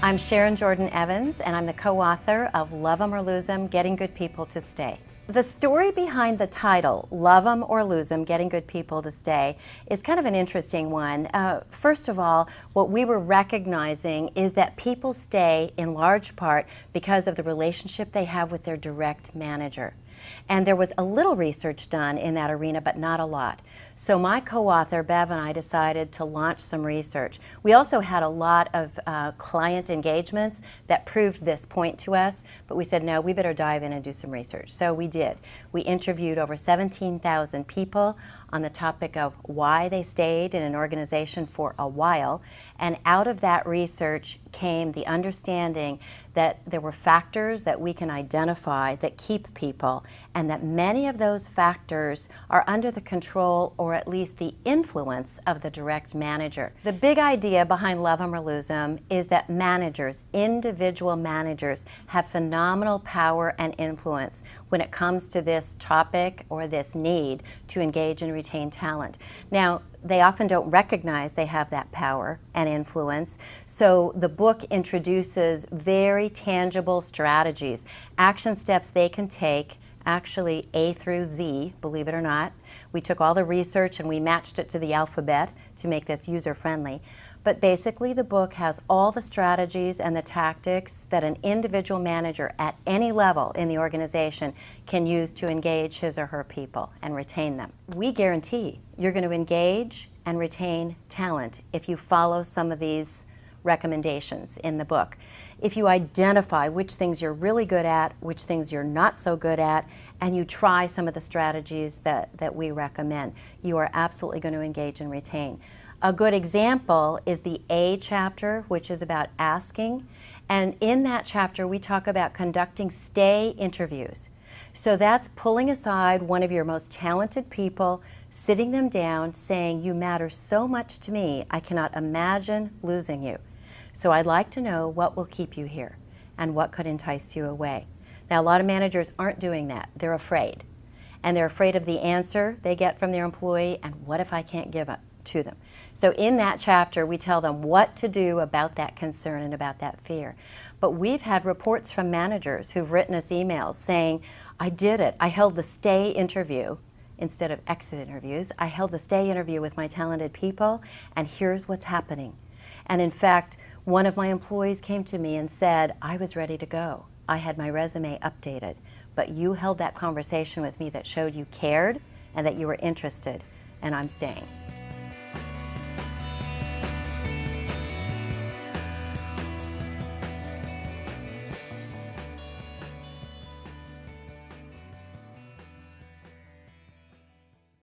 I'm Sharon Jordan Evans, and I'm the co-author of Love 'em or Lose 'em, Getting Good People to Stay. The story behind the title, Love 'em or Lose 'em, Getting Good People to Stay, is kind of an interesting one. First of all, what we were recognizing is that people stay in large part because of the relationship they have with their direct manager. And there was a little research done in that arena, but not a lot. So my co-author, Bev, and I decided to launch some research. We also had a lot of client engagements that proved this point to us, but we said, no, we better dive in and do some research. So we did. We interviewed over 17,000 people on the topic of why they stayed in an organization for a while, and out of that research came the understanding that there were factors that we can identify that keep people, and that many of those factors are under the control or at least the influence of the direct manager. The big idea behind Love 'em or Lose 'em is that managers, individual managers, have phenomenal power and influence when it comes to this topic or this need to engage and retain talent. Now, they often don't recognize they have that power and influence, so the book introduces very tangible strategies, action steps they can take, actually A through Z, believe it or not. We took all the research and we matched it to the alphabet to make this user-friendly. But basically the book has all the strategies and the tactics that an individual manager at any level in the organization can use to engage his or her people and retain them. We guarantee you're going to engage and retain talent if you follow some of these recommendations in the book. If you identify which things you're really good at, which things you're not so good at, and you try some of the strategies that we recommend, you are absolutely going to engage and retain. A good example is the A chapter, which is about asking. And in that chapter, we talk about conducting stay interviews. So that's pulling aside one of your most talented people, sitting them down, saying, you matter so much to me, I cannot imagine losing you. So I'd like to know what will keep you here and what could entice you away. Now, a lot of managers aren't doing that. They're afraid. And they're afraid of the answer they get from their employee, and what if I can't give it to them? So in that chapter, we tell them what to do about that concern and about that fear. But we've had reports from managers who've written us emails saying, I did it. I held the stay interview instead of exit interviews. I held the stay interview with my talented people, and here's what's happening. And in fact, one of my employees came to me and said, I was ready to go. I had my resume updated, but you held that conversation with me that showed you cared and that you were interested, and I'm staying.